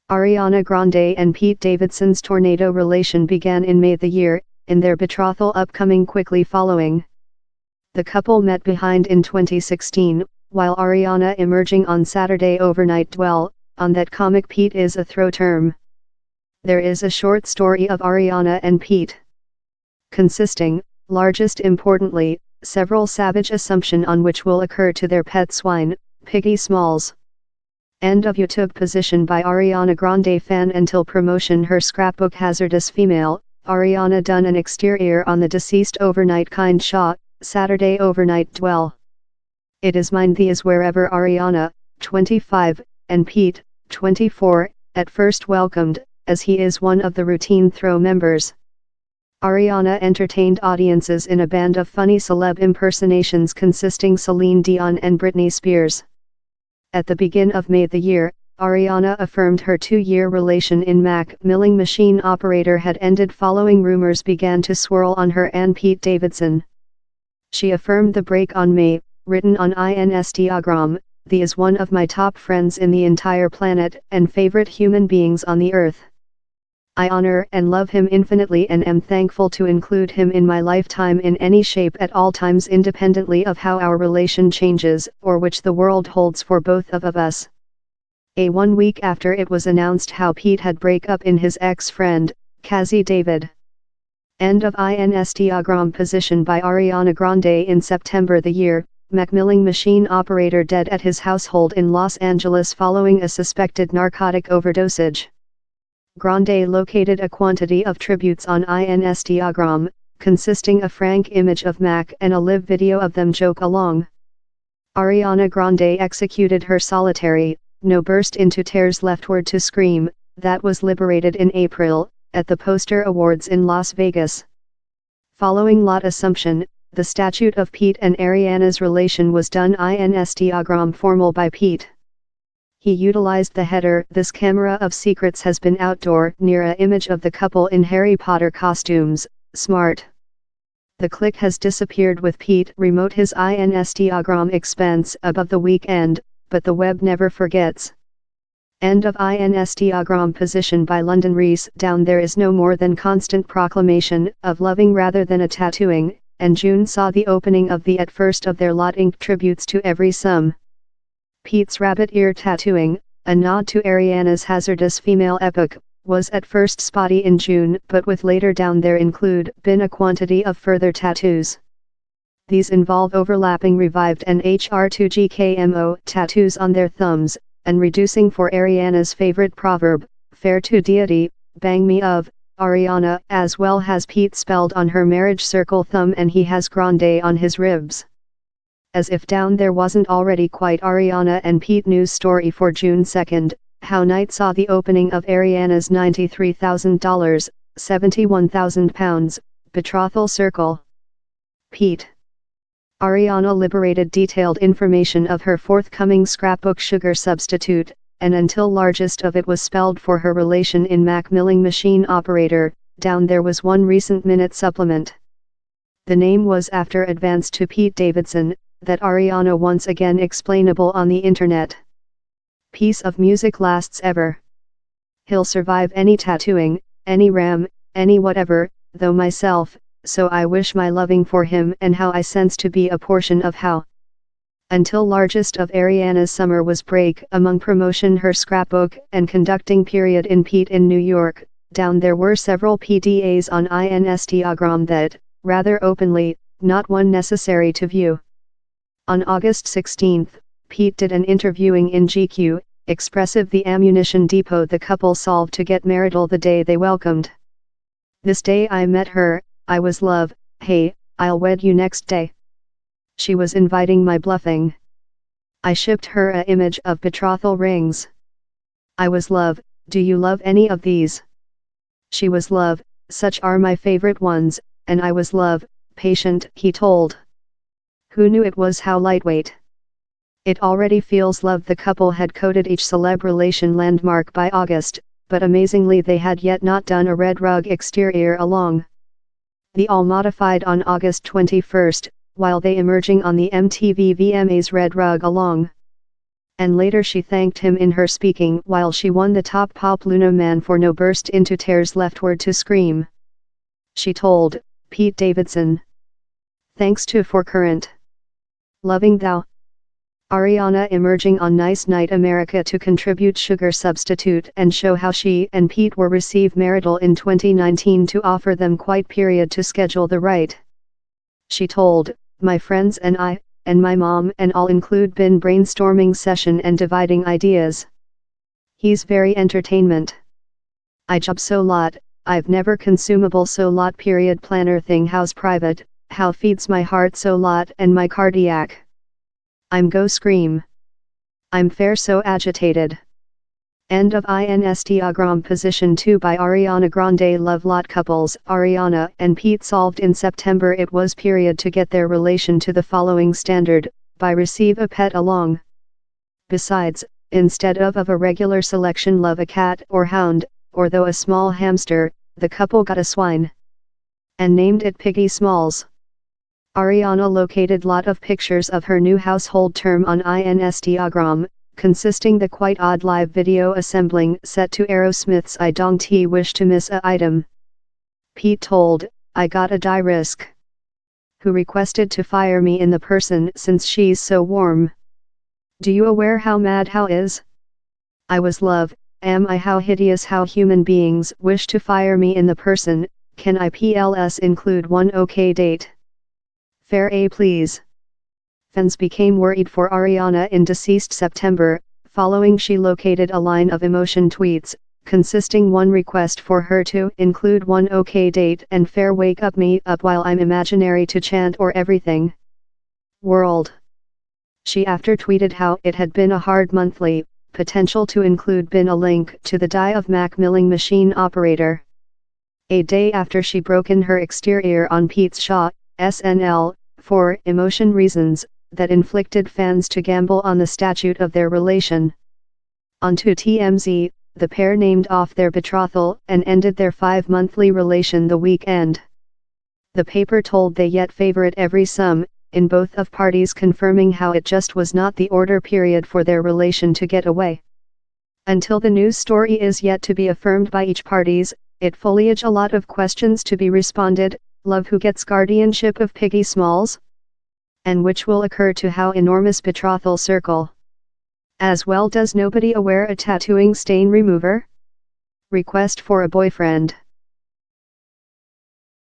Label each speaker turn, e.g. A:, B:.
A: Ariana Grande and Pete Davidson's tornado relation began in May the year, in their betrothal upcoming quickly following. The couple met behind in 2016, while Ariana emerging on Saturday overnight dwell, on that comic Pete is a throw term. There is a short story of Ariana and Pete. Consisting, largest importantly, several savage assumption on which will occur to their pet swine, Piggy Smalls. End of YouTube position by Ariana Grande fan until promotion her scrapbook hazardous female, Ariana done an exterior on the deceased overnight kind shot, Saturday overnight dwell. It is mine the is wherever Ariana, 25, and Pete, 24, at first welcomed, as he is one of the routine throw members. Ariana entertained audiences in a band of funny celeb impersonations consisting Celine Dion and Britney Spears. At the begin of May the year, Ariana affirmed her 2-year relation in Mac milling machine operator had ended following rumors began to swirl on her and Pete Davidson. She affirmed the break on May, written on Instagram, "The is one of my top friends in the entire planet and favorite human beings on the earth. I honor and love him infinitely and am thankful to include him in my lifetime in any shape at all times independently of how our relation changes or which the world holds for both of us." 1 week after it was announced how Pete had break up in his ex-friend, Cassie David. End of Instagram position by Ariana Grande in September the year, Macmillan machine operator dead at his household in Los Angeles following a suspected narcotic overdosage. Grande located a quantity of tributes on Instagram, consisting a frank image of Mac and a live video of them joke along. Ariana Grande executed her solitary, no burst into tears leftward to scream, that was liberated in April, at the Poster Awards in Las Vegas. Following lot assumption, the statute of Pete and Ariana's relation was done Instagram formal by Pete. He utilized the header "This camera of secrets has been outdoor" near a image of the couple in Harry Potter costumes, smart. The click has disappeared with Pete remote his Instagram expense above the weekend, but the web never forgets. End of Instagram position by London Reese down there is no more than constant proclamation of loving rather than a tattooing, and June saw the opening of the at first of their lot ink tributes to every sum. Pete's rabbit ear tattooing, a nod to Ariana's hazardous female epic, was at first spotty in June but with later down there include been a quantity of further tattoos. These involve overlapping revived and HR2GKMO tattoos on their thumbs, and reducing for Ariana's favorite proverb, fair to deity, bang me of, Ariana as well has Pete spelled on her marriage circle thumb and he has Grande on his ribs. As if down there wasn't already quite Ariana and Pete news story for June 2nd, how night saw the opening of Ariana's $93,000, £71,000, betrothal circle. Pete. Ariana liberated detailed information of her forthcoming scrapbook sugar substitute, and until largest of it was spelled for her relation in Mac milling machine operator, down there was one recent minute supplement. The name was after advance to Pete Davidson, that Ariana once again explainable on the internet. Piece of music lasts ever. He'll survive any tattooing, any ram, any whatever, though myself, so I wish my loving for him and how I sense to be a portion of how. Until largest of Ariana's summer was break among promotion her scrapbook and conducting period in Pete in New York, down there were several PDAs on Instagram that, rather openly, not one necessary to view. On August 16, Pete did an interviewing in GQ, expressive the ammunition depot the couple solved to get marital the day they welcomed. This day I met her, I was love, hey, I'll wed you next day. She was inviting my bluffing. I shipped her a image of betrothal rings. I was love, do you love any of these? She was love, such are my favorite ones, and I was love, patient, he told. Who knew it was how lightweight? It already feels love. The couple had coded each celeb relation landmark by August, but amazingly they had yet not done a red rug exterior along. The all modified on August 21, while they emerging on the MTV VMAs red rug along. And later she thanked him in her speaking while she won the top pop Luna Man for No burst into tears leftward to scream. She told Pete Davidson. Thanks to for current. Loving thou. Ariana emerging on Nice Night America to contribute Sugar Substitute and show how she and Pete were received marital in 2019 to offer them quite period to schedule the right. She told, my friends and I, and my mom and all include been brainstorming session and dividing ideas. He's very entertainment. I job so lot, I've never consumable so lot period planner thing how's private, how feeds my heart so lot and my cardiac. I'm go scream. I'm fair so agitated. End of Instagram. Position 2 by Ariana Grande. Love lot couples. Ariana and Pete solved in September it was period to get their relation to the following standard, by receive a pet along. Besides, instead of a regular selection love a cat or hound, or though a small hamster, the couple got a swine. And named it Piggy Smalls. Ariana located lot of pictures of her new household term on Instagram, consisting the quite odd live video assembling set to Aerosmith's I Don't Wish to Miss a item. Pete told, I got a die risk. Who requested to fire me in the person since she's so warm. Do you aware how mad how is? I was love, am I how hideous how human beings wish to fire me in the person, can I plus include one okay date? Fair A please. Fans became worried for Ariana in deceased September, following she located a line of emotion tweets, consisting one request for her to include one okay date and fair wake up me up while I'm imaginary to chant or everything. World. She after tweeted how it had been a hard monthly, potential to include been a link to the die of Mac milling machine operator. A day after she broken her exterior on Pete's Shaw, SNL, for emotion reasons, that inflicted fans to gamble on the statute of their relation. Onto TMZ, the pair named off their betrothal and ended their 5-monthly relation the weekend. The paper told they yet favorite every sum, in both of parties confirming how it just was not the order period for their relation to get away. Until the news story is yet to be affirmed by each parties, it foliage a lot of questions to be responded. Love who gets guardianship of Piggy Smalls? And which will occur to how enormous betrothal circle? As well does nobody aware a tattooing stain remover? Request for a boyfriend.